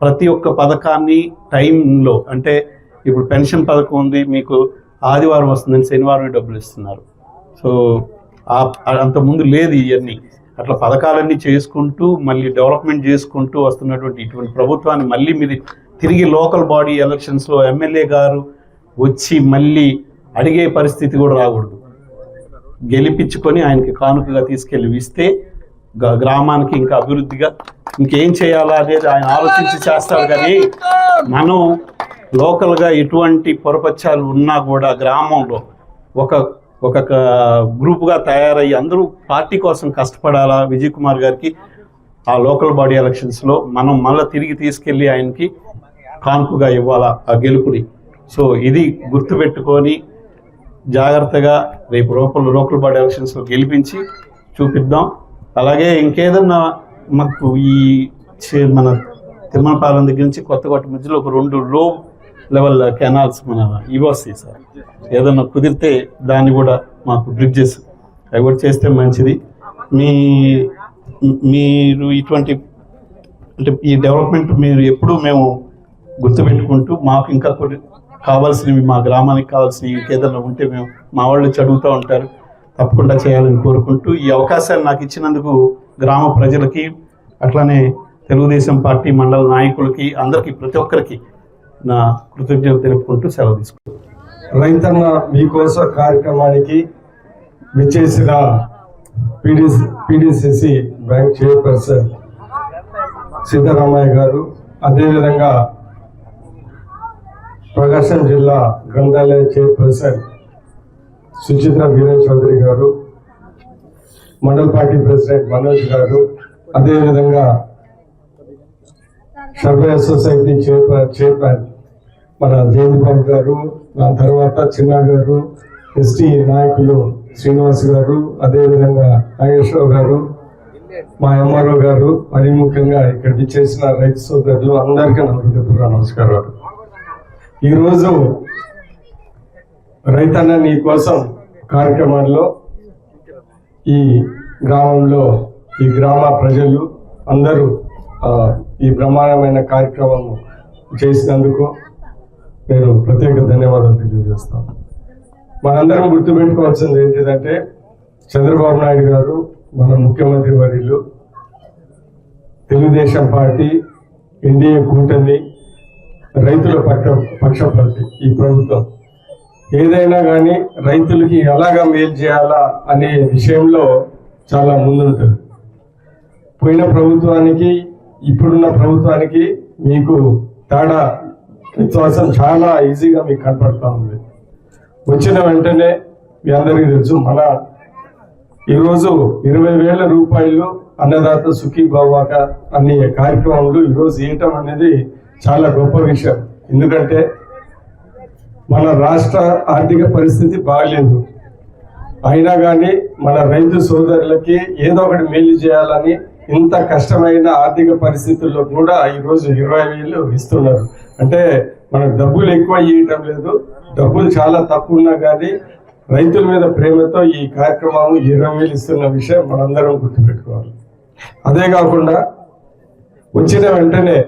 ప్రతి ఒక్క పథకాన్ని టైంలో, అంటే ఇప్పుడు పెన్షన్ పథకం ఉంది, మీకు ఆదివారం వస్తుందని శనివారం డబ్బులు ఇస్తున్నారు. సో అంతకుముందు లేదు ఇవన్నీ. అట్లా పథకాలన్నీ చేసుకుంటూ మళ్ళీ డెవలప్మెంట్ చేసుకుంటూ వస్తున్నటువంటి ఇటువంటి ప్రభుత్వాన్ని మళ్ళీ మీరు తిరిగి లోకల్ బాడీ ఎలక్షన్స్లో ఎమ్మెల్యే గారు వచ్చి మళ్ళీ అడిగే పరిస్థితి కూడా రాకూడదు. గెలిపించుకొని ఆయనకి కానుకగా తీసుకెళ్ళి ఇస్తే గ్రామానికి ఇంకా అభివృద్ధిగా ఇంకేం చేయాలా అనేది ఆయన ఆలోచించి చేస్తారు. కానీ మనం లోకల్గా ఎటువంటి పొరపచ్చాలు ఉన్నా కూడా గ్రామంలో ఒక గ్రూప్గా తయారయ్యి అందరూ పార్టీ కోసం కష్టపడాలా. విజయ్ కుమార్ గారికి ఆ లోకల్ బాడీ ఎలక్షన్స్లో మనం మళ్ళీ తిరిగి తీసుకెళ్ళి ఆయనకి కానుకగా ఇవ్వాలా ఆ గెలుపుని. సో ఇది గుర్తుపెట్టుకొని జాగ్రత్తగా రేపు లోకల్ బాడీ ఎలక్షన్స్లో గెలిపించి చూపిద్దాం. అలాగే ఇంకేదన్నా మాకు ఈ మన తిమ్మనపాలెం దగ్గర నుంచి కొత్తకోట మధ్యలో ఒక 2 లో లెవెల్ కెనాల్స్ మన ఇవి వస్తాయి సార్. ఏదన్నా కుదిరితే దాన్ని కూడా మాకు బ్రిడ్జెస్ అవి కూడా చేస్తే మంచిది. మీరు ఇటువంటి అంటే ఈ డెవలప్మెంట్ మీరు ఎప్పుడూ మేము గుర్తుపెట్టుకుంటూ మాకు ఇంకా కొన్ని కావాల్సినవి మా గ్రామానికి కావాల్సినవి ఇంకేదన్నా ఉంటే మేము మా వాళ్ళు చదువుతూ ఉంటారు, తప్పకుండా చేయాలని కోరుకుంటూ ఈ అవకాశాన్ని నాకు ఇచ్చినందుకు గ్రామ ప్రజలకి అట్లానే తెలుగుదేశం పార్టీ మండల నాయకులకి అందరికీ ప్రతి ఒక్కరికి నా కృతజ్ఞతలు తెలుపుకుంటూ సెలవు తీసుకుంటాను. రైతన్న మీకోసం కార్యక్రమానికి విచ్చేసిన పిడిసిసి బ్యాంక్ చైర్పర్సన్ సీతారామయ్య గారు, అదేవిధంగా ప్రకాశం జిల్లా గ్రంథాలయ చైర్పర్సన్ సుచిత్ర వీరేన్ చౌదరి గారు, మండల్ పార్టీ ప్రెసిడెంట్ మనోజ్ గారు, అదేవిధంగా సర్వే సొసైటీ చైర్మన్ మన జయంతిబాబు గారు, దాని తర్వాత చిన్న గారు, ఎస్టీ నాయకులు శ్రీనివాస్ గారు, అదేవిధంగా నాగేశ్వరరావు గారు, మా ఎంఆర్ఓ గారు, మరి ముఖ్యంగా ఇక్కడికి చేసిన రైతు సోదరులు అందరికీ నా హృదయపూర్వక నమస్కారాలు. ఈరోజు రైతన్న నీ కోసం కార్యక్రమంలో ఈ గ్రామంలో ఈ గ్రామ ప్రజలు అందరూ ఈ బ్రహ్మాండమైన కార్యక్రమం చేసినందుకు నేను ప్రత్యేక ధన్యవాదాలు తెలియజేస్తాను. మనందరం గుర్తుపెట్టుకోవాల్సింది ఏంటిదంటే చంద్రబాబు నాయుడు గారు మన ముఖ్యమంత్రి వర్యులు, తెలుగుదేశం పార్టీ, ఎన్డీఏ కూటమి, రైతుల పక్షపాతి ఈ ప్రభుత్వం. ఏదైనా కానీ రైతులకి ఎలాగా మేలు చేయాలా అనే విషయంలో చాలా ముందుంటుంది. పోయిన ప్రభుత్వానికి ఇప్పుడున్న ప్రభుత్వానికి మీకు తేడా వ్యత్యాసం చాలా ఈజీగా మీకు కనపడతా ఉంది. వచ్చిన వెంటనే మీ అందరికీ తెలుసు, మన ఈరోజు 20,000 రూపాయలు అన్నదాత సుఖీభావాక అనే కార్యక్రమంలో ఈరోజు ఇవ్వటం అనేది చాలా గొప్ప విషయం. ఎందుకంటే మన రాష్ట్ర ఆర్థిక పరిస్థితి బాగలేదు, అయినా కానీ మన రైతు సోదరులకి ఏదో ఒకటి మేలు చేయాలని ఇంత కష్టమైన ఆర్థిక పరిస్థితుల్లో కూడా ఈరోజు 20,000 ఇస్తున్నారు. అంటే మనకు డబ్బులు ఎక్కువ ఇవ్వటం లేదు, డబ్బులు చాలా తక్కువ ఉన్నా కానీ రైతుల మీద ప్రేమతో ఈ కార్యక్రమం 20,000 ఇస్తున్న విషయం మనందరం గుర్తుపెట్టుకోవాలి. అదే కాకుండా వచ్చిన వెంటనే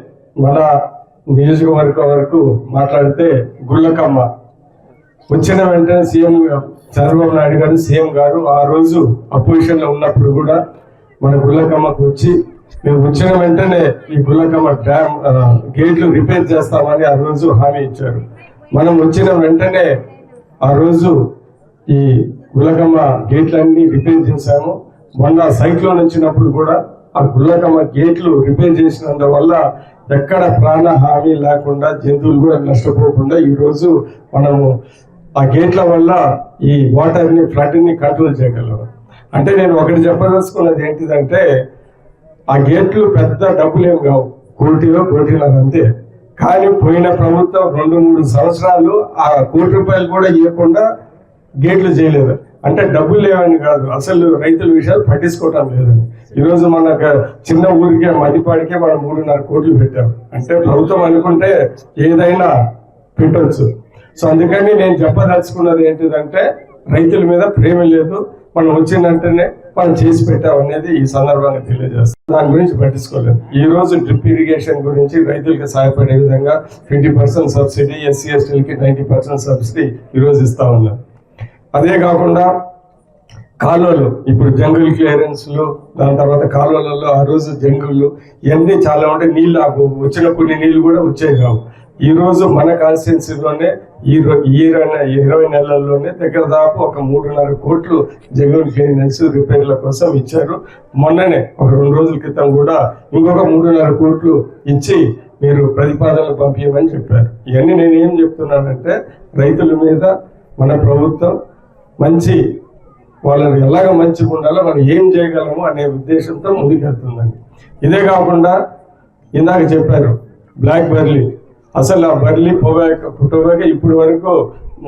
మన నియోజకవర్గం వరకు మాట్లాడితే గుళ్ళకమ్మ వచ్చిన వెంటనే సీఎం చంద్రబాబు నాయుడు గారు సీఎం గారు ఆ రోజు అపోజిషన్ లో ఉన్నప్పుడు కూడా మన గుళ్ళకమ్మకు వచ్చి మేము వచ్చిన వెంటనే ఈ గుళ్ళకమ్మ డ్యామ్ గేట్లు రిపేర్ చేస్తామని ఆ రోజు హామీ ఇచ్చారు. మనం వచ్చిన వెంటనే ఆ రోజు ఈ గుళ్ళకమ్మ గేట్లన్నీ రిపేర్ చేశాము. మొన్న సైక్లోన్ వచ్చినప్పుడు కూడా ఆ గుళ్ళకమ్మ గేట్లు రిపేర్ చేసినందువల్ల ఎక్కడ ప్రాణ హామీ లేకుండా జంతువులు కూడా నష్టపోకుండా ఈరోజు మనము ఆ గేట్ల వల్ల ఈ వాటర్ని ఫ్లడ్ని కంట్రోల్ చేయగలం. అంటే నేను ఒకటి చెప్పదలుచుకున్నది ఏంటిదంటే ఆ గేట్లు పెద్ద డబ్బులేం కావు, 1 కోటి అంతే. కానీ పోయిన ప్రభుత్వం 2-3 సంవత్సరాలు ఆ 1 కోటి రూపాయలు కూడా ఇవ్వకుండా గేట్లు చేయలేదు. అంటే డబ్బులు లేవని కాదు, అసలు రైతుల విషయాలు పట్టించుకోవటం లేదని. ఈరోజు మన చిన్న ఊరికే మదిపాడికే మనం 3.5 కోట్లు పెట్టాం. అంటే ప్రభుత్వం అనుకుంటే ఏదైనా పెట్టవచ్చు. సో అందుకని నేను చెప్పదలుచుకున్నది ఏంటిదంటే రైతుల మీద ప్రేమ లేదు, మనం వచ్చిందంటేనే మనం చేసి పెట్టామనేది ఈ సందర్భంగా తెలియజేస్తాం. దాని గురించి పట్టించుకోలేదు. ఈ రోజు డ్రిప్ ఇరిగేషన్ గురించి రైతులకు సహాయపడే విధంగా 20% సబ్సిడీ, ఎస్సీ ఎస్టీలకి 90% సబ్సిడీ ఈరోజు ఇస్తా ఉన్నాం. అదే కాకుండా కాలువలు ఇప్పుడు జంగుల్ క్లియరెన్స్లు, దాని తర్వాత కాలువలలో ఆ రోజు జంగుళ్ళు ఇవన్నీ చాలా ఉంటాయి. నీళ్ళు వచ్చిన కొన్ని నీళ్ళు కూడా వచ్చేవి కావు. ఈ రోజు మన కాన్స్టిట్యున్సీలోనే ఈ 20 నెలల్లోనే దగ్గర దాపు ఒక 3.5 కోట్లు జంగుల్ క్లియరెన్స్ రిపేర్ల కోసం ఇచ్చారు. మొన్ననే ఒక 2 రోజుల క్రితం కూడా ఇంకొక 3.5 కోట్లు ఇచ్చి మీరు ప్రతిపాదనలు పంపించమని చెప్పారు. ఇవన్నీ నేను ఏం చెప్తున్నానంటే రైతుల మీద మన ప్రభుత్వం వాళ్ళని ఎలాగ మంచిగా ఉండాలో మనం ఏం చేయగలము అనే ఉద్దేశంతో ముందుకెళ్తుందండి. ఇదే కాకుండా ఇందాక చెప్పారు బ్లాక్ బెర్రీ, అసలు ఆ బర్లీ పుట్టగాక ఇప్పటి వరకు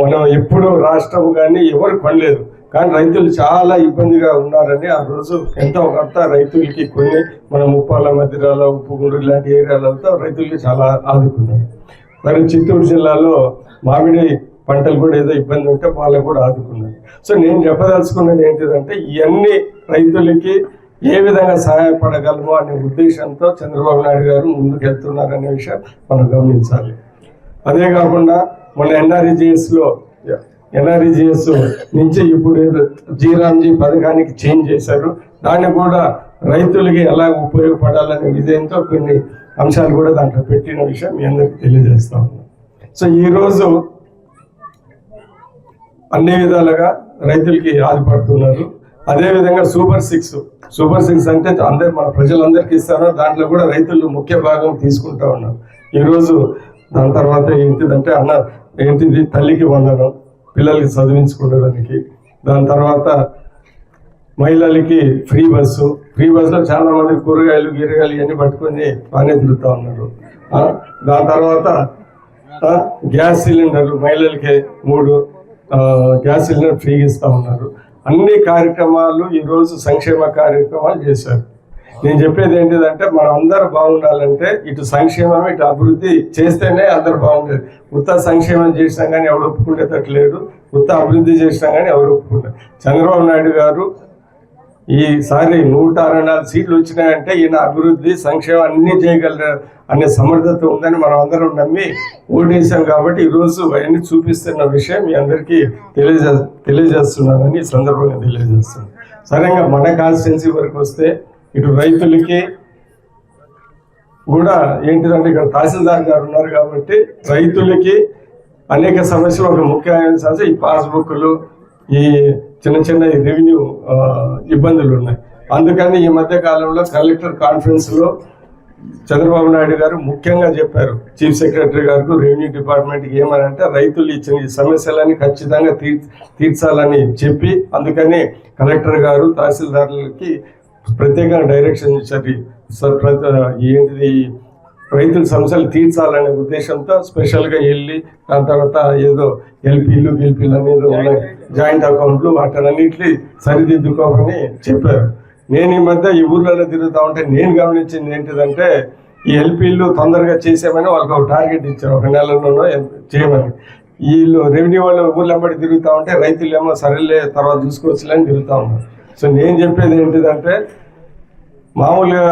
మనం ఎప్పుడు రాష్ట్రం కానీ ఎవరు కొనలేదు. కానీ రైతులు చాలా ఇబ్బందిగా ఉన్నారని ఆ రోజు ఎంతో కొంత రైతులకి కొన్ని మన ముప్పాల మధిరాల ఉప్పుగూరు ఇలాంటి ఏరియాలంతా రైతులకి చాలా ఆదుకున్నారు. మరి చిత్తూరు జిల్లాలో మామిడి పంటలు కూడా ఏదో ఇబ్బంది ఉంటే వాళ్ళకు కూడా ఆదుకున్నారు. సో నేను చెప్పదలుచుకున్నది ఏంటిదంటే ఇవన్నీ రైతులకి ఏ విధంగా సహాయపడగలమో అనే ఉద్దేశంతో చంద్రబాబు నాయుడు గారు ముందుకు వెళ్తున్నారనే విషయం మనం గమనించాలి. అదే కాకుండా మన ఎన్ఆర్ఈజిఎస్ నుంచి ఇప్పుడు జీరాంజీ పథకానికి చేంజ్ చేశారు. దాన్ని కూడా రైతులకి ఎలా ఉపయోగపడాలనే విధంతో కొన్ని అంశాలు కూడా దాంట్లో పెట్టిన విషయం మీ అందరికీ తెలియజేస్తా ఉన్నాం. సో ఈరోజు అన్ని విధాలుగా రైతులకి ఆదుపడుతున్నారు. అదేవిధంగా సూపర్ సిక్స్ అంటే అందరు మన ప్రజలందరికీ ఇస్తారు. దాంట్లో కూడా రైతులు ముఖ్య భాగం తీసుకుంటా ఉన్నారు. ఈరోజు దాని తర్వాత ఏంటిది తల్లికి వందనం, పిల్లలకి చదివించుకునేదానికి. దాని తర్వాత మహిళలకి ఫ్రీ బస్సులో చాలా మంది కూరగాయలు ఇవన్నీ పట్టుకొని బాగానే తిరుగుతూ ఉన్నారు. దాని తర్వాత గ్యాస్ సిలిండర్లు మహిళలకి 3 గ్యాస్ సిలిండర్ ఫ్రీగా ఇస్తూ ఉన్నారు. అన్ని కార్యక్రమాలు ఈరోజు సంక్షేమ కార్యక్రమాలు చేశారు. నేను చెప్పేది ఏంటిదంటే మనం అందరూ బాగుండాలంటే ఇటు సంక్షేమం ఇటు అభివృద్ధి చేస్తేనే అందరూ బాగుండేది. ఉత్త సంక్షేమం చేసినా కానీ ఎవరు ఒప్పుకునేటట్టు లేదు, ఉత్త అభివృద్ధి చేసినా కానీ ఎవరు ఒప్పుకుంటారు. చంద్రబాబు నాయుడు గారు ఈసారి 164 సీట్లు వచ్చినాయంటే ఈయన అభివృద్ధి సంక్షేమం అన్నీ చేయగలరు అనే సమర్థత ఉందని మనం అందరం నమ్మి ఓటేసాం. కాబట్టి ఈరోజు అవన్నీ చూపిస్తున్న విషయం మీ అందరికీ తెలియజేస్తున్నానని ఈ సందర్భంగా తెలియజేస్తున్నాను. సరేగా మన కాన్స్టిట్యున్సీ వరకు వస్తే ఇటు రైతులకి కూడా ఏంటిదంటే ఇక్కడ తహసీల్దార్ గారు ఉన్నారు కాబట్టి రైతులకి అనేక సమస్యలు, ఒక ముఖ్యమైన సమస్య ఈ పాస్బుక్లు, ఈ చిన్న రెవెన్యూ ఇబ్బందులు ఉన్నాయి. అందుకని ఈ మధ్య కాలంలో కలెక్టర్ కాన్ఫరెన్స్లో చంద్రబాబు నాయుడు గారు ముఖ్యంగా చెప్పారు చీఫ్ సెక్రటరీ గారికి, రెవెన్యూ డిపార్ట్మెంట్కి ఏమనంటే రైతులు ఇచ్చిన ఈ సమస్యలని ఖచ్చితంగా తీర్చాలని చెప్పి అందుకని కలెక్టర్ గారు తహసీల్దారులకి ప్రత్యేకంగా డైరెక్షన్ ఇచ్చారు. ఏంటిది రైతుల సమస్యలు తీర్చాలనే ఉద్దేశంతో స్పెషల్గా వెళ్ళి దాని తర్వాత ఏదో ఎల్పీలు అనేది ఉన్నాయి, జాయింట్ అకౌంట్లు, వాటన్నిటిని సరిదిద్దుకోమని చెప్పారు. నేను ఈ మధ్య ఈ ఊర్లలో తిరుగుతూ ఉంటే నేను గమనించింది ఏంటిదంటే ఈ ఎల్పీలు తొందరగా చేసామని వాళ్ళకి ఒక టార్గెట్ ఇచ్చారు, 1 నెలలోనో చేయమని. వీళ్ళు రెవెన్యూ వాళ్ళు ఊర్లంబడి తిరుగుతూ ఉంటే రైతులు ఏమో సరేలే తర్వాత చూసుకోవచ్చులని తిరుగుతూ ఉన్నారు. సో నేను చెప్పేది ఏంటిదంటే మామూలుగా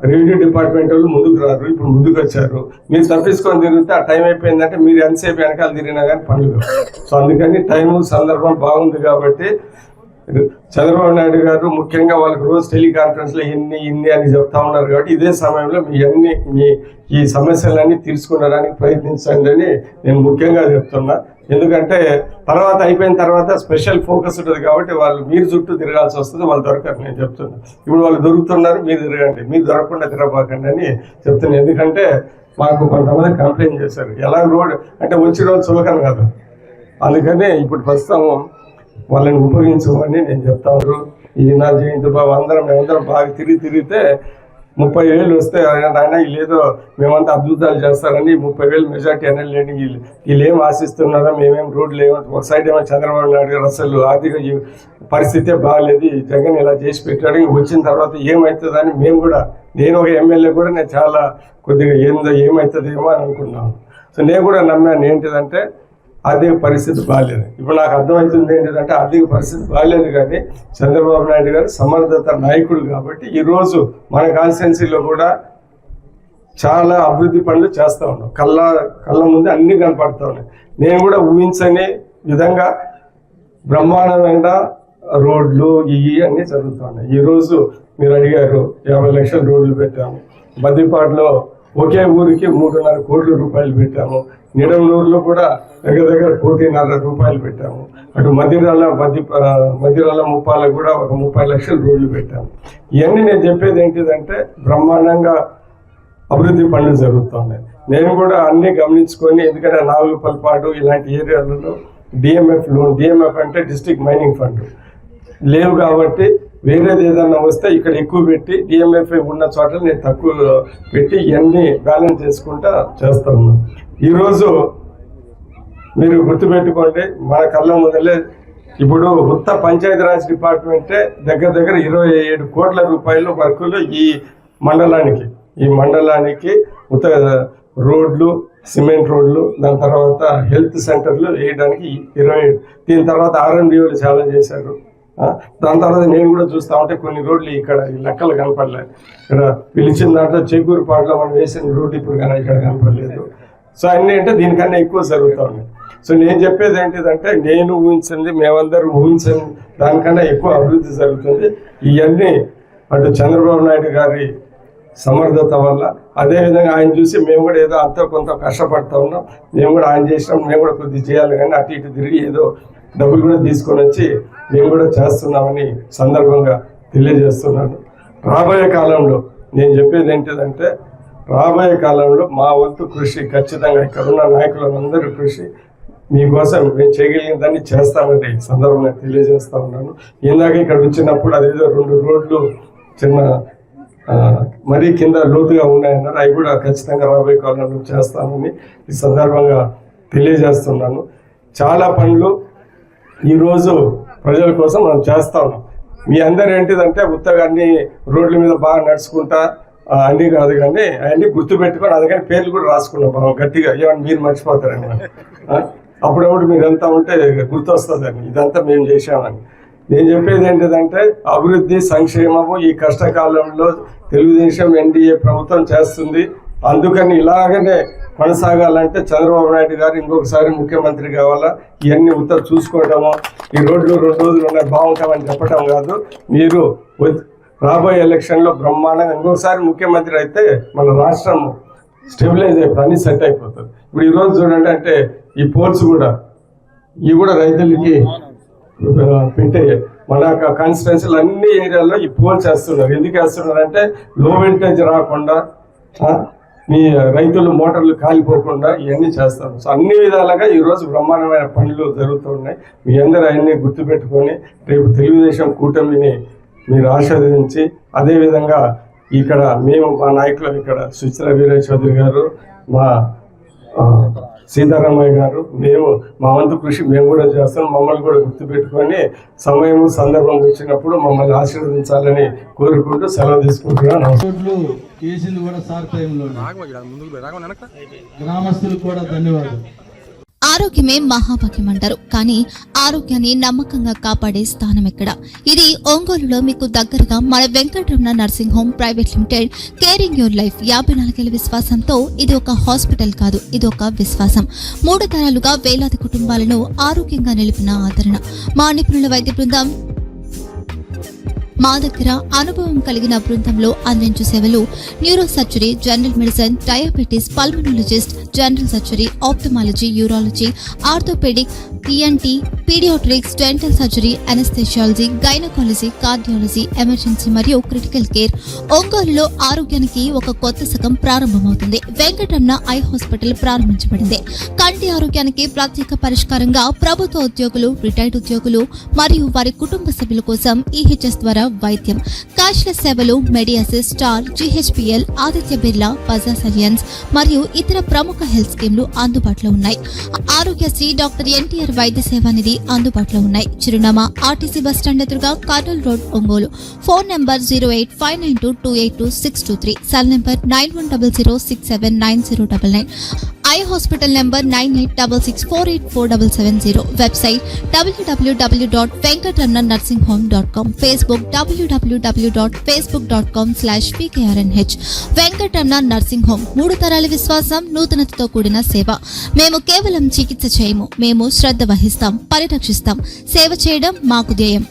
రెవెన్యూ డిపార్ట్మెంట్ వాళ్ళు ముందుకు రారు, ఇప్పుడు ముందుకు వచ్చారు. మీరు తప్పించుకొని తిరిగితే ఆ టైం అయిపోయిందంటే మీరు ఎంతసేపు వెనకాల తిరిగినా కానీ పనులు. సో అందుకని టైము సందర్భం బాగుంది కాబట్టి చంద్రబాబు నాయుడు గారు ముఖ్యంగా వాళ్ళకి రోజు టెలికాన్ఫరెన్స్లో ఇన్ని అని చెప్తా ఉన్నారు. కాబట్టి ఇదే సమయంలో మీ ఈ సమస్యలన్నీ తీర్చుకోవడానికి ప్రయత్నించండి అని నేను ముఖ్యంగా చెప్తున్నా. ఎందుకంటే తర్వాత అయిపోయిన తర్వాత స్పెషల్ ఫోకస్ ఉంటుంది కాబట్టి మీరు చుట్టూ తిరగాల్సి వస్తుంది, వాళ్ళు దొరకరు. నేను చెప్తున్నా ఇప్పుడు వాళ్ళు దొరుకుతున్నారు, మీరు తిరగండి, మీరు దొరకకుండా తిరగబాకండి అని చెప్తున్నాను. ఎందుకంటే మాకు కొంతమంది కంప్లైంట్ చేశారు ఎలా రోడ్ అంటే వచ్చిన రోజు చులకను కదా, అందుకనే ఇప్పుడు ప్రస్తుతం వాళ్ళని ఉపయోగించమని నేను చెప్తా ఉన్నారు. ఈ నా జయంతి బాబు మేమందరం బాగా తిరిగితే 30,000 వస్తే ఆయన వీళ్ళేదో మేమంతా అద్భుతాలు చేస్తారని 30,000 మెజార్టీ అనేది వీళ్ళు ఏం ఆశిస్తున్నారో మేమేం రోడ్లు ఏమో ఒక సైడ్ ఏమో చంద్రబాబు నాయుడు గారు అసలు ఆర్థిక పరిస్థితే బాగాలేదు, జగన్ ఇలా చేసి పెట్టాడు, వచ్చిన తర్వాత ఏమవుతుందని నేను ఒక ఎమ్మెల్యే కూడా నేను చాలా కొద్దిగా ఏమవుతుందేమో అని అనుకున్నాను. సో నేను కూడా నమ్మాను ఏంటిదంటే ఆర్థిక పరిస్థితి బాగాలేదు. ఇప్పుడు నాకు అర్థమవుతుంది ఏంటంటే ఆర్థిక పరిస్థితి బాగాలేదు కానీ చంద్రబాబు నాయుడు గారు సమర్థత నాయకుడు కాబట్టి ఈరోజు మన కాన్స్టిట్యున్సీలో కూడా చాలా అభివృద్ధి పనులు చేస్తూ ఉన్నాం. కళ్ళ ముందు అన్నీ కనపడతా ఉన్నాయి. నేను కూడా ఊహించని విధంగా బ్రహ్మాండమైన రోడ్లు ఇవి అన్నీ జరుగుతున్నాయి. ఈరోజు మీరు అడిగారు 50 లక్షల రోడ్లు పెట్టాము. బద్దిపాడులో ఒకే ఊరికి 3.5 కోట్ల రూపాయలు పెట్టాము. నిడమలూరులో కూడా దగ్గర 1.5 కోట్ల రూపాయలు పెట్టాము. అటు మదిరాల ముప్పాలకు కూడా ఒక 30 లక్షల రోడ్లు పెట్టాము. ఇవన్నీ నేను చెప్పేది ఏంటిదంటే బ్రహ్మాండంగా అభివృద్ధి పనులు జరుగుతున్నాయి. నేను కూడా అన్ని గమనించుకొని, ఎందుకంటే నాగులపల్లిపాడు ఇలాంటి ఏరియాలలో డిఎంఎఫ్ లోన్, డిఎంఎఫ్ అంటే డిస్ట్రిక్ట్ మైనింగ్ ఫండ్ లేవు కాబట్టి వేరేది ఏదన్నా వస్తే ఇక్కడ ఎక్కువ పెట్టి డిఎంఎఫ్ ఉన్న చోట నేను తక్కువ పెట్టి ఇవన్నీ బ్యాలెన్స్ చేసుకుంటా చేస్తా ఉన్నాను. ఈరోజు మీరు గుర్తుపెట్టుకోండి, మన కళ్ళ ముందలే ఇప్పుడు ఉత్త పంచాయతీరాజ్ డిపార్ట్మెంటే దగ్గర 27 కోట్ల రూపాయల వర్కులు ఈ మండలానికి ఉత్త రోడ్లు, సిమెంట్ రోడ్లు, దాని తర్వాత హెల్త్ సెంటర్లు వేయడానికి 27. దీని తర్వాత R&Dలు చాలా చేశారు. దాని తర్వాత నేను కూడా చూస్తా ఉంటే కొన్ని రోడ్లు ఇక్కడ లెక్కలు కనపడలేదు. ఇక్కడ పిలిచిన దాంట్లో చేకూరుపాడులో మనం వేసిన రోడ్డు ఇప్పుడు కానీ ఇక్కడ కనపడలేదు. సో అన్నీ అంటే దీనికన్నా ఎక్కువ జరుగుతూ ఉన్నాయి. సో నేను చెప్పేది ఏంటిదంటే నేను ఊహించింది, మేమందరూ ఊహించింది దానికన్నా ఎక్కువ అభివృద్ధి జరుగుతుంది. ఇవన్నీ అటు చంద్రబాబు నాయుడు గారి సమర్థత వల్ల, అదేవిధంగా ఆయన చూసి మేము కూడా ఏదో అంతా కొంత కష్టపడతా ఉన్నాం. మేము కూడా ఆయన చేసినాం, మేము కూడా కొద్దిగా చేయాలి, కానీ అటు ఇటు తిరిగి ఏదో డబ్బులు కూడా తీసుకొని వచ్చి మేము కూడా చేస్తున్నామని సందర్భంగా తెలియజేస్తున్నాను. రాబోయే కాలంలో నేను చెప్పేది ఏంటిదంటే రాబోయే కాలంలో మా వంతు కృషి ఖచ్చితంగా ఇక్కడున్న నాయకులందరూ కృషి మీకోసం మేము చేయగలిగిన దాన్ని చేస్తామని సందర్భంగా తెలియజేస్తా ఉన్నాను. ఇందాక ఇక్కడ వచ్చినప్పుడు అదేదో 2 రోడ్లు చిన్న మరీ కింద లోతుగా ఉన్నాయన్నారు. అవి కూడా ఖచ్చితంగా రాబోయే కాలంలో చేస్తామని ఈ సందర్భంగా తెలియజేస్తున్నాను. చాలా పనులు ఈరోజు ప్రజల కోసం మనం చేస్తా ఉన్నాం. మీ అందరు ఏంటిదంటే ఉత్తగా అన్ని రోడ్ల మీద బాగా నడుచుకుంటా అన్నీ కాదు, కానీ అవన్నీ గుర్తుపెట్టుకొని అందుకని పేర్లు కూడా రాసుకున్నాం బాగా గట్టిగా, ఏమన్నా మీరు మర్చిపోతారని. అప్పుడప్పుడు మీరు వెళ్తా ఉంటే గుర్తొస్తుందని ఇదంతా మేము చేసామని. నేను చెప్పేది ఏంటిదంటే అభివృద్ధి, సంక్షేమము ఈ కష్టకాలంలో తెలుగుదేశం ఎన్డీఏ ప్రభుత్వం చేస్తుంది. అందుకని ఇలాగనే కొనసాగాలంటే చంద్రబాబు నాయుడు గారు ఇంకొకసారి ముఖ్యమంత్రి కావాలా. ఇవన్నీ ఉత్తర చూసుకోవటము, ఈ రోడ్లు 2 రోజులు ఉన్నాయి బాగుంటామని చెప్పటం కాదు. మీరు రాబోయే ఎలక్షన్లో బ్రహ్మాండంగా ఇంకొకసారి ముఖ్యమంత్రి అయితే మన రాష్ట్రం స్టెబిలైజ్ అయిపోతుంది, అన్ని సెట్ అయిపోతుంది. ఇప్పుడు ఈరోజు చూడండి, అంటే ఈ పోల్స్ కూడా ఇవి కూడా రైతులకి పెట్టే మన కాన్స్టిట్యున్సీలు అన్ని ఏరియాల్లో ఈ పోల్స్ వేస్తున్నారు. ఎందుకు వేస్తున్నారంటే లో వోల్టేజ్ రాకుండా, మీ రైతులు మోటార్లు కాలిపోకుండా ఇవన్నీ చేస్తారు. సో అన్ని విధాలుగా ఈరోజు బ్రహ్మాండమైన పనులు జరుగుతున్నాయి. మీ అందరూ అవన్నీ గుర్తుపెట్టుకొని రేపు తెలుగుదేశం కూటమిని మీరు ఆశీర్వదించి, అదేవిధంగా ఇక్కడ మేము మా నాయకులు ఇక్కడ సుచల వీరయ్య చౌదరి గారు, మా సీతారామయ్య గారు, మేము మా వంతు కృషి మేము కూడా చేస్తాం. మమ్మల్ని కూడా గుర్తుపెట్టుకొని సమయం సందర్భం వచ్చినప్పుడు మమ్మల్ని ఆశీర్వదించాలని కోరుకుంటూ సెలవు తీసుకుంటున్నాను. కేసులు కూడా సార్ టైంలో గ్రామస్తులకు కూడా ధన్యవాదాలు. ఆరోగ్యమే మహాభాగ్యం అంటారు, కానీ ఆరోగ్యాన్ని నమ్మకంగా కాపాడే స్థానం ఎక్కడ? ఇది ఒంగోలులో మీకు దగ్గరగా మన Venkataramana nursing home private limited. Caring your life 54 ఏళ్ల విశ్వాసంతో ఇది ఒక హాస్పిటల్ కాదు, ఇది ఒక విశ్వాసం. 3 తరాలుగా వేలాది కుటుంబాలను ఆరోగ్యంగా నిలిపిన ఆదరణ. మా నిపుణుల వైద్య బృందం మా దగ్గర అనుభవం కలిగిన బృందంలో అందించే సేవలు neuro surgery, general medicine, diabetes, pulmonologist, general surgery, ophthalmology, urology, orthopaedic, ENT, paediatrics, dental surgery, anaesthesiology, gynaecology, cardiology, emergency మరియు క్రిటికల్ కేర్. ఒంగోలులో ఆరోగ్యానికి ఒక కొత్త శకం ప్రారంభమవుతుంది. వెంకటరమణ ఐ హాస్పిటల్ ప్రారంభించబడింది. కంటి ఆరోగ్యానికి ప్రత్యేక పరిష్కారంగా ప్రభుత్వ ఉద్యోగులు, రిటైర్డ్ ఉద్యోగులు మరియు వారి కుటుంబ సభ్యుల కోసం ఈహెచ్ఎస్ ద్వారా వైద్యం. క్యాష్లెస్ సేవలు Mediassist, Star, GHPL, Aditya Birla, Bajaj Allianz మరియు ఇతర ప్రముఖ హెల్త్ స్కీమ్లు అందుబాటులో ఉన్నాయి. ఆరోగ్యశ్రీ, డాక్టర్ ఎన్టీఆర్ వైద్య సేవా నిధి అందుబాటులో ఉన్నాయి. చిరునామా ఆర్టీసీ బస్ స్టాండ్ ఎదురుగా, Kurnool road, Ongole. Phone number 08592282623, cell number 9100679099. Eye hospital number 9866484770. Website www.venkatramanarsinghome.com. Facebook www.facebook.com/pkrnh. Venkataramana nursing home, 3 తరాల విశ్వాసం, నూతనతతో కూడిన సేవ. మేము కేవలం చికిత్స చేయము, మేము శ్రద్ధ వహిస్తాం, పరిరక్షిస్తాం. సేవ చేయడం మాకు ధ్యేయం.